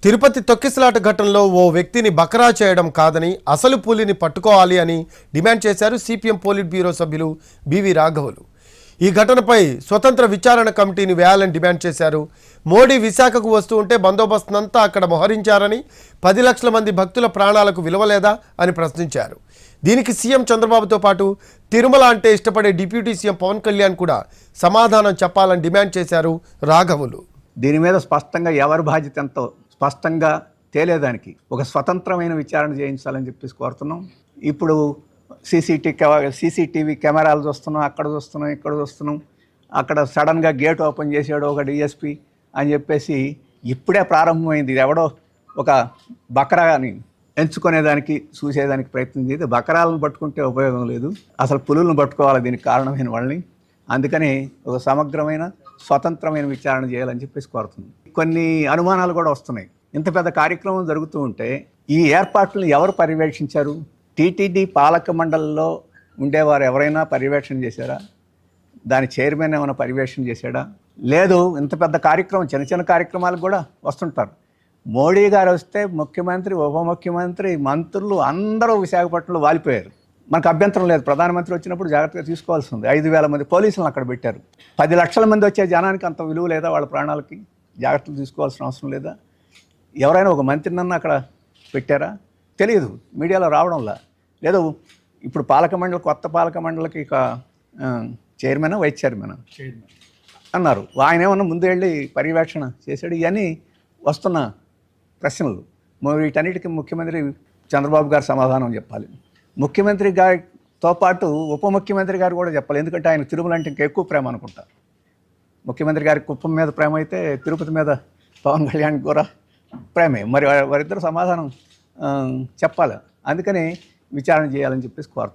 తిరుపతి తొక్కిసలాట ఘటనలో ఓ వ్యక్తిని బకరా చేయడం కాదని అసలు పులిని పట్టుకోవాలి అని డిమాండ్ చేశారు సిపిఎం పోలిట్ బ్యూరో సభ్యులు బివి రాఘవులు. ఈ ఘటనపై స్వతంత్ర విచారణ కమిటీని వేయాలని డిమాండ్ చేశారు. మోడీ విశాఖకు వస్తూ ఉంటే బందోబస్తునంతా అక్కడ మోహరించారని, 10 లక్షల మంది భక్తుల ప్రాణాలకు విలువలేదా అని ప్రశ్నించారు. దీనికి సీఎం చంద్రబాబుతో పాటు తిరుమల అంటే ఇష్టపడే డిప్యూటీ సీఎం పవన్ కళ్యాణ్ కూడా సమాధానం చెప్పాలని డిమాండ్ చేశారు రాఘవులు. దీని మీద స్పష్టంగా ఎవరి బాధ్యత ఎంతో స్పష్టంగా తేలేదానికి ఒక స్వతంత్రమైన విచారణ చేయించాలని చెప్పేసి కోరుతున్నాం. ఇప్పుడు సీసీటీవీ కెమెరాలు చూస్తున్నాం, అక్కడ చూస్తున్నాం, ఇక్కడ చూస్తున్నాం. అక్కడ సడన్గా గేట్ ఓపెన్ చేసాడు ఒక డిఎస్పీ అని చెప్పేసి ఇప్పుడే ప్రారంభమైంది. ఇది ఎవడో ఒక బకరాని ఎంచుకునేదానికి చూసేదానికి ప్రయత్నం చేసి బకరాలను పట్టుకుంటే ఉపయోగం లేదు, అసలు పులులను పట్టుకోవాలి దీనికి కారణమైన వాళ్ళని. అందుకని ఒక సమగ్రమైన స్వతంత్రమైన విచారణ చేయాలని చెప్పేసి కోరుతుంది. కొన్ని అనుమానాలు కూడా వస్తున్నాయి. ఇంత పెద్ద కార్యక్రమం జరుగుతూ ఉంటే ఈ ఏర్పాట్లను ఎవరు పర్యవేక్షించారు? టీటీడీ పాలక మండలిలో ఉండేవారు ఎవరైనా పర్యవేక్షణ చేశారా? దాని చైర్మన్ ఏమైనా పర్యవేక్షణ చేశాడా? లేదు. ఇంత పెద్ద కార్యక్రమం చిన్న చిన్న కార్యక్రమాలకు కూడా వస్తుంటారు. మోడీ గారు వస్తే ముఖ్యమంత్రి, ఉప ముఖ్యమంత్రి, మంత్రులు అందరూ విశాఖపట్నంలో వాలిపోయారు. మనకు అభ్యంతరం లేదు. ప్రధానమంత్రి వచ్చినప్పుడు జాగ్రత్తగా తీసుకోవాల్సి ఉంది. 5,000 మంది పోలీసులను అక్కడ పెట్టారు. 10 లక్షల మంది వచ్చే జనానికి అంత విలువ లేదా? వాళ్ళ ప్రాణాలకి జాగ్రత్తలు తీసుకోవాల్సిన అవసరం లేదా? ఎవరైనా ఒక మంత్రినన్నా అక్కడ పెట్టారా? తెలియదు, మీడియాలో రావడంలా. లేదు. ఇప్పుడు కొత్త పాలక మండలికి చైర్మన్, వైస్ చైర్మన్ అన్నారు. ఆయన ఏమన్నా ముందు వెళ్ళి పర్యవేక్షణ చేశాడు? ఇవన్నీ వస్తున్న ప్రశ్నలు. వీటన్నిటికీ ముఖ్యమంత్రి చంద్రబాబు గారు సమాధానం చెప్పాలి. ముఖ్యమంత్రి గారితో పాటు ఉప ముఖ్యమంత్రి గారు కూడా చెప్పాలి. ఎందుకంటే ఆయన తిరుమల అంటే ఇంకా ఎక్కువ ప్రేమ అనుకుంటా. ముఖ్యమంత్రి గారికి కుప్పం మీద ప్రేమ అయితే తిరుపతి మీద పవన్ కళ్యాణ్ కూడా ప్రేమే. మరి వారిద్దరు సమాధానం చెప్పాలి. అందుకని విచారణ చేయాలని చెప్పేసి కోరుతాం.